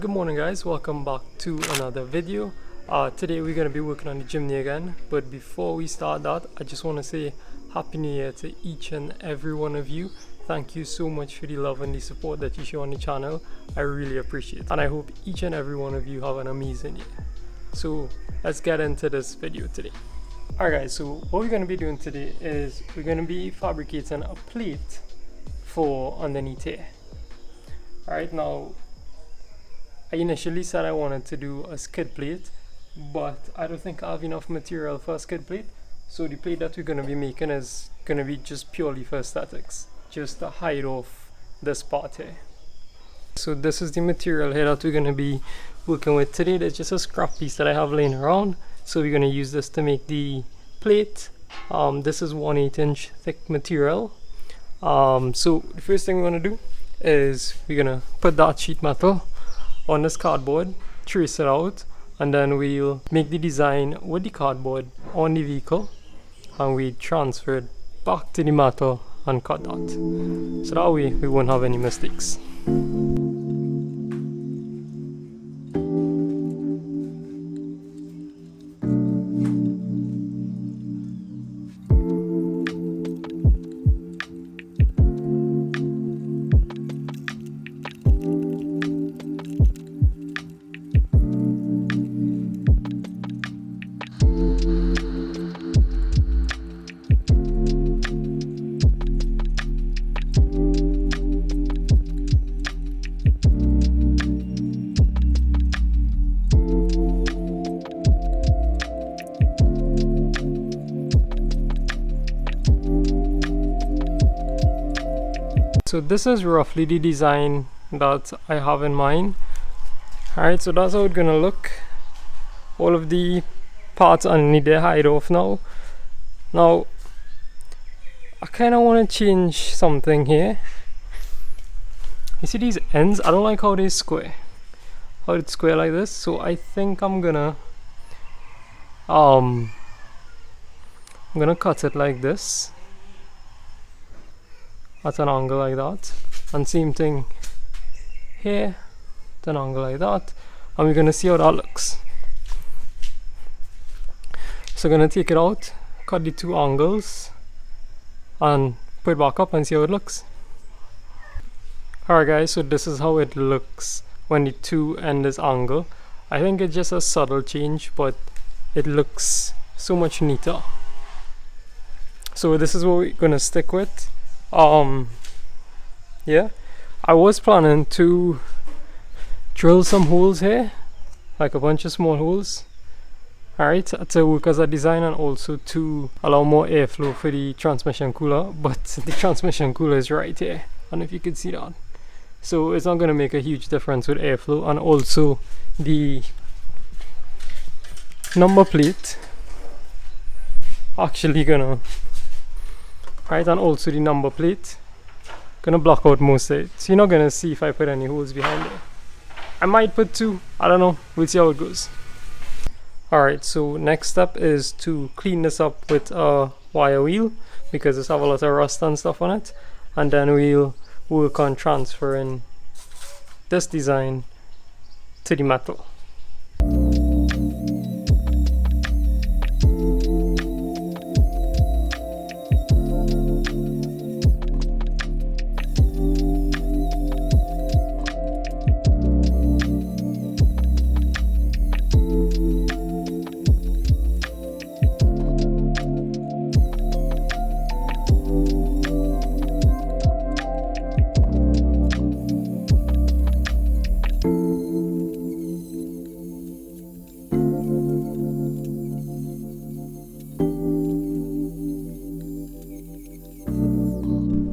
Good morning guys, welcome back to another video. Today we're going to be working on the Jimny again, but before we start that, I just want to say Happy New Year to each and every one of you. Thank you so much for the love and the support that you show on the channel. I really appreciate it, and I hope each and every one of you have an amazing year. So let's get into this video today. Alright guys, so what we're going to be doing today is we're going to be fabricating a plate for underneath here. Alright, now I initially said I wanted to do a skid plate, but I don't think I have enough material for a skid plate. So the plate that we're going to be making is going to be just purely for aesthetics, just to hide off this part here. So this is the material here that we're going to be working with today. There's just a scrap piece that I have laying around, so we're going to use this to make the plate. This is 1/8 inch thick material. So the first thing we want to do is we're going to put that sheet metal on this cardboard, trace it out, and then we'll make the design with the cardboard on the vehicle, and we transfer it back to the metal and cut that, so that way we won't have any mistakes. So this is roughly the design that I have in mind. Alright, so that's how it's gonna look. All of the parts underneath there hide off now. Now I kinda wanna change something here. You see these ends? I don't like how they square. How it's square like this. So I think I'm gonna cut it like this, at an angle like that, and same thing here at an angle like that, and we're gonna see how that looks. So I'm gonna take it out, cut the two angles, and put it back up and see how it looks. Alright guys, so this is how it looks when the two end is angled. I think it's just a subtle change, but it looks so much neater. So this is what we're gonna stick with. Yeah, I was planning to drill some holes here, like a bunch of small holes, alright, to work as a design and also to allow more airflow for the transmission cooler, but the transmission cooler is right here, and if you can see that, so it's not going to make a huge difference with airflow. And also the number plate actually gonna, right, and also the number plate gonna block out most of it, so you're not gonna see if I put any holes behind it. I might put two, I don't know, we'll see how it goes. Alright, so next step is to clean this up with a wire wheel, because it's have a lot of rust and stuff on it, and then we'll work on transferring this design to the metal.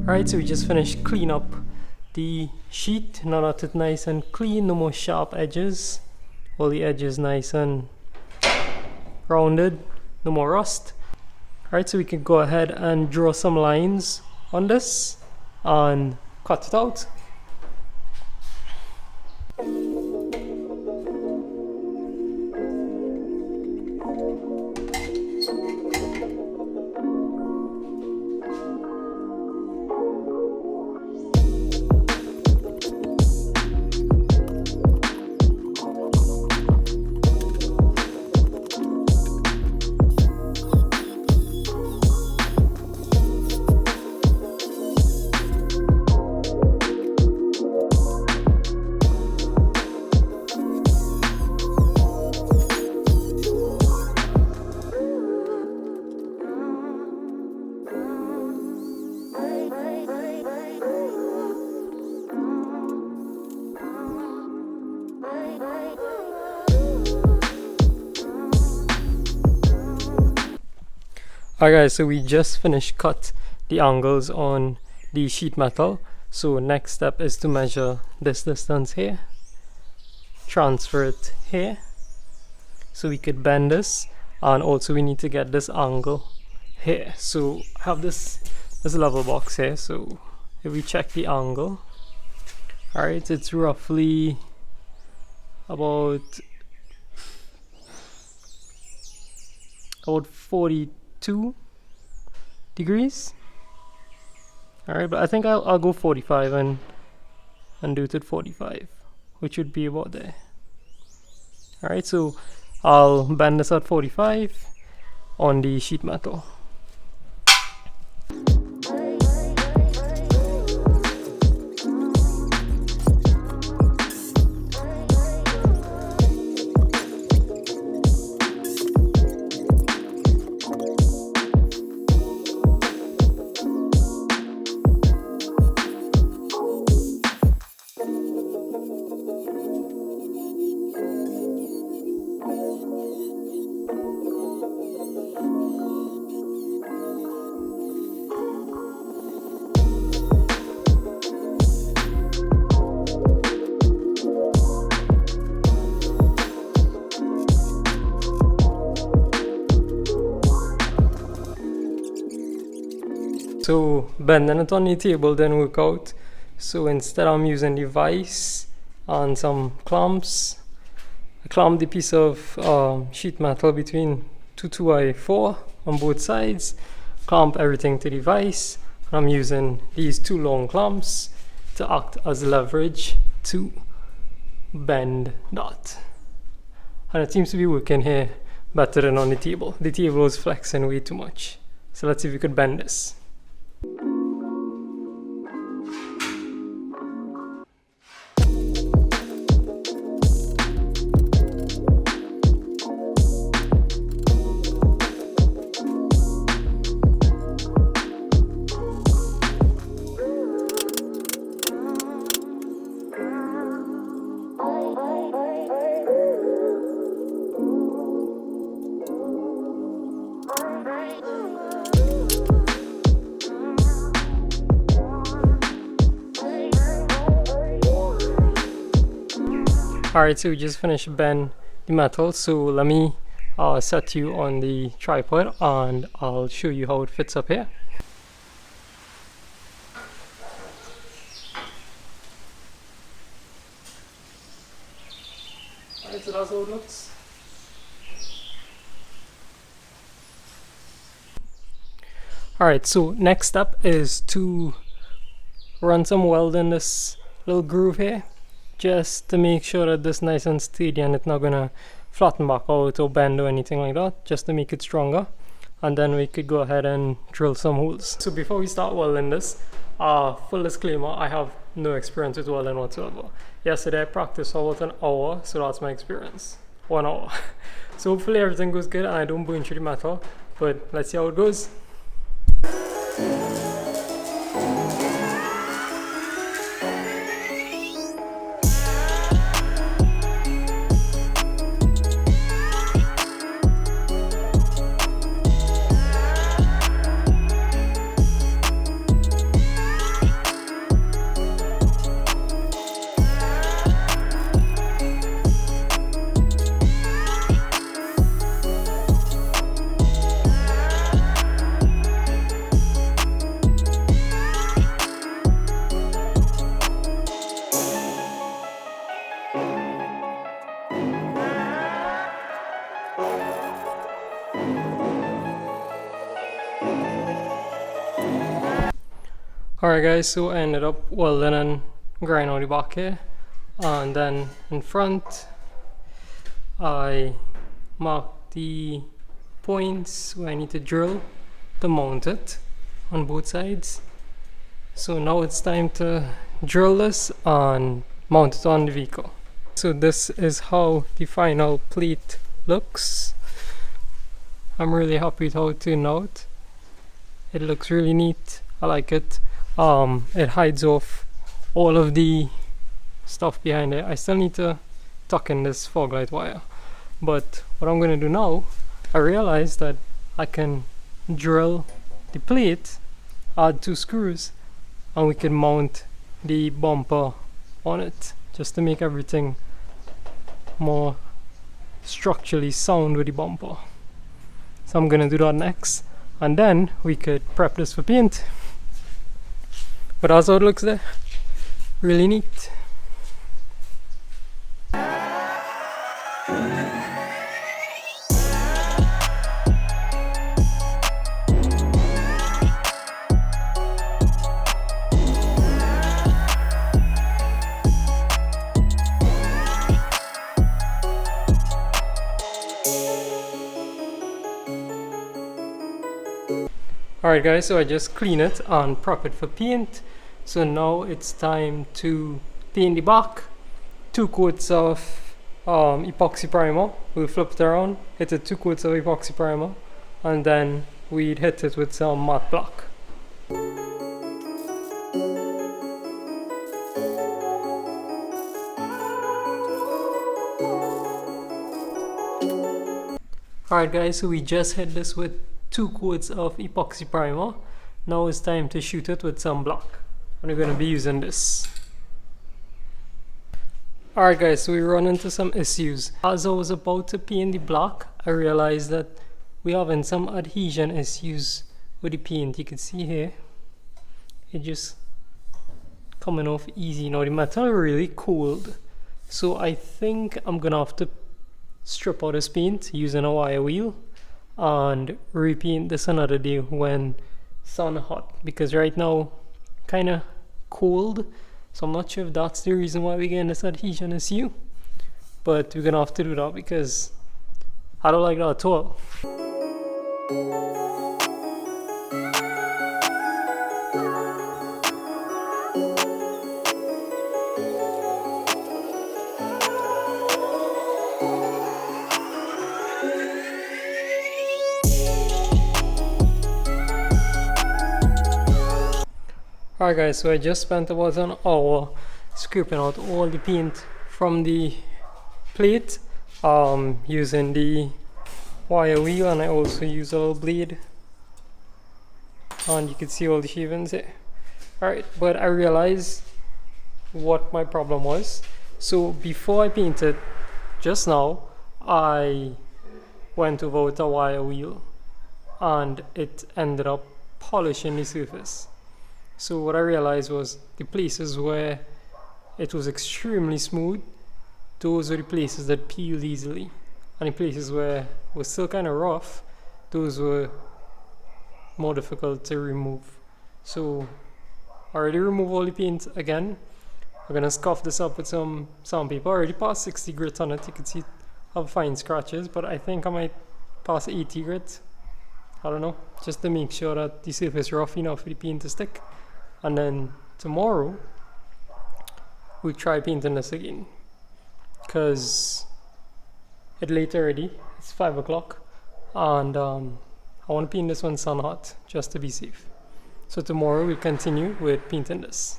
Alright, so we just finished clean up the sheet. Now that it's nice and clean, no more sharp edges, all the edges nice and rounded, no more rust. Alright, so we can go ahead and draw some lines on this and cut it out. Alright guys, so we just finished cut the angles on the sheet metal. So next step is to measure this distance here, transfer it here, so we could bend this, and also we need to get this angle here. So I have this level box here, so if we check the angle, alright, it's roughly about 42 degrees. Alright, but I think I'll go 45 and do it at 45, which would be about there. Alright, so I'll bend this at 45 on the sheet metal. So bending it on the table didn't work out, so instead I'm using the vise and some clamps. I clamped the piece of sheet metal between two 2x4 on both sides, clamp everything to the vise, and I'm using these two long clamps to act as leverage to bend that. And it seems to be working here better than on the table. The table was flexing way too much. So let's see if we could bend this. Alright, so we just finished bend the metal, so let me set you on the tripod and I'll show you how it fits up here. Alright, so that's how it looks. Alright, so next step is to run some weld in this little groove here, just to make sure that this is nice and steady and it's not gonna flatten back out or bend or anything like that, just to make it stronger. And then we could go ahead and drill some holes. So before we start welding this, full disclaimer, I have no experience with welding whatsoever. Yesterday I practiced for about an hour, so that's my experience. 1 hour. So hopefully everything goes good and I don't burn through the metal, but let's see how it goes. Alright guys, so I ended up welding and grinding on the back here, and then in front I marked the points where I need to drill to mount it on both sides. So now it's time to drill this and mount it on the vehicle. So this is how the final plate looks. I'm really happy with how it turned out. It looks really neat. I like it. It hides off all of the stuff behind it. I still need to tuck in this fog light wire, but what I'm going to do now, I realized that I can drill the plate, add 2 screws, and we can mount the bumper on it, just to make everything more structurally sound with the bumper. So I'm gonna do that next, and then we could prep this for paint. But that's how it looks there. Really neat. Alright guys, so I just clean it and prep it for paint. So now it's time to paint the back. 2 coats of epoxy primer. We'll flip it around, hit it 2 coats of epoxy primer, and then we'd hit it with some matte black. Alright guys, so we just hit this with 2 coats of epoxy primer. Now it's time to shoot it with some black, and we're going to be using this. Alright guys, so we run into some issues. As I was about to paint the black, I realized that we having some adhesion issues with the paint. You can see here, it just coming off easy. Now the metal is really cold, so I think I'm gonna have to strip out this paint using a wire wheel and repaint this another day when sun hot, because right now kind of cold, so I'm not sure if that's the reason why we're getting this adhesion issue, but we're gonna have to do that because I don't like that at all. Alright guys, so I just spent about an hour scraping out all the paint from the plate using the wire wheel, and I also use a little blade, and you can see all the shavings here. Alright, but I realized what my problem was. So before I painted just now, I went over with a wire wheel and it ended up polishing the surface. So what I realized was the places where it was extremely smooth, those were the places that peeled easily. And the places where it was still kind of rough, those were more difficult to remove. So I already removed all the paint again. I'm gonna scuff this up with some sandpaper. I already passed 60 grit on it. You can see I have fine scratches, but I think I might pass 80 grit. I don't know, just to make sure that the surface is rough enough for the paint to stick. And then tomorrow we'll try painting this again, because it's late already, it's 5 o'clock, and I want to paint this one sun hot just to be safe. So tomorrow we'll continue with painting this.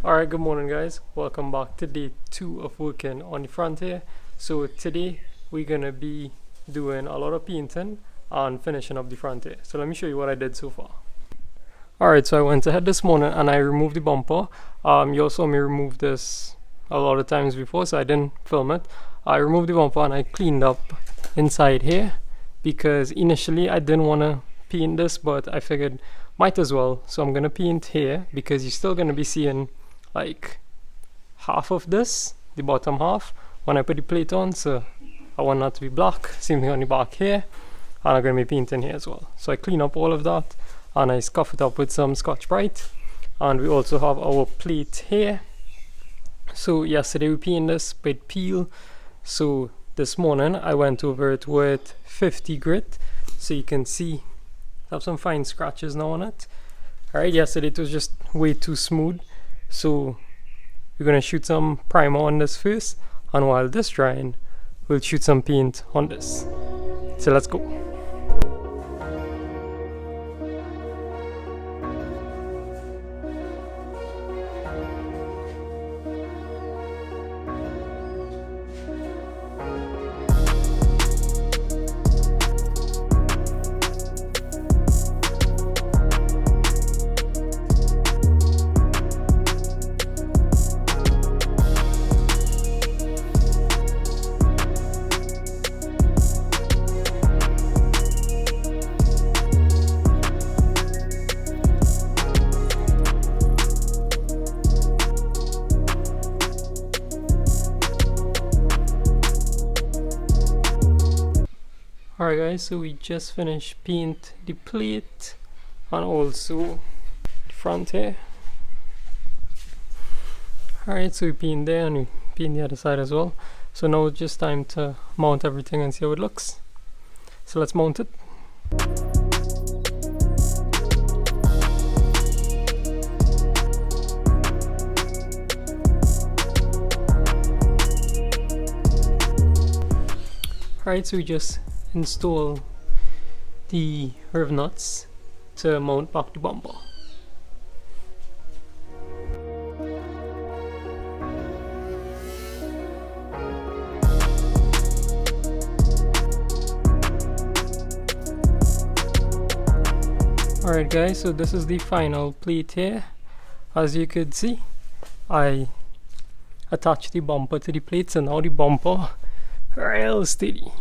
Alright, good morning guys, welcome back to day 2 of working on the front here. So today we're gonna be doing a lot of painting and finishing up the front here. So let me show you what I did so far. Alright, so I went ahead this morning and I removed the bumper. You saw me remove this a lot of times before, so I didn't film it. I removed the bumper and I cleaned up inside here, because initially I didn't want to paint this, but I figured might as well. So I'm going to paint here, because you're still going to be seeing like half of this, the bottom half, when I put the plate on. So I want that to be black. Same thing on the back here, and I'm going to be painting here as well. So I clean up all of that and I scuff it up with some Scotch-Brite. And we also have our plate here. So yesterday we painted this with peel, so this morning I went over it with 50 grit, so you can see I have some fine scratches now on it. Alright, yesterday it was just way too smooth, so we're gonna shoot some primer on this first, and while this drying we'll shoot some paint on this. So let's go. Alright guys, so we just finished paint the plate and also the front here. Alright, so we paint there and we paint the other side as well. So now it's just time to mount everything and see how it looks. So let's mount it. Alright, so we just install the rev nuts to mount back the bumper. Alright guys, so this is the final plate here. As you could see, I attached the bumper to the plate, so now the bumper real steady.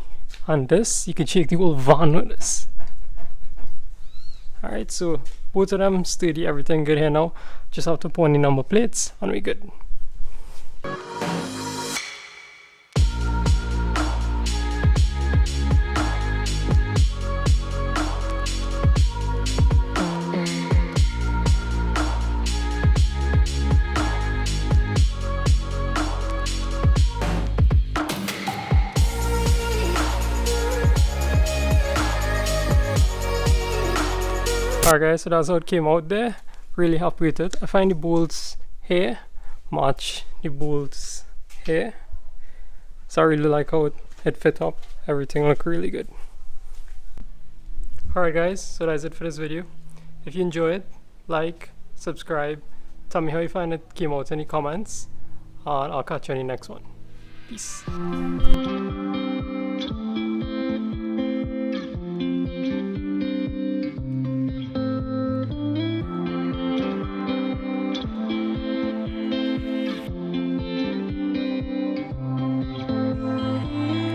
And this, you can shake the whole van with this. Alright, so both of them steady, everything good here now. Just have to put on the number plates and we're good. Alright guys, so that's how it came out there. Really happy with it. I find the bolts here match the bolts here. So I really like how it fit up. Everything look really good. Alright guys, so that's it for this video. If you enjoy it, like, subscribe, tell me how you find it came out in the comments, and I'll catch you on the next one. Peace.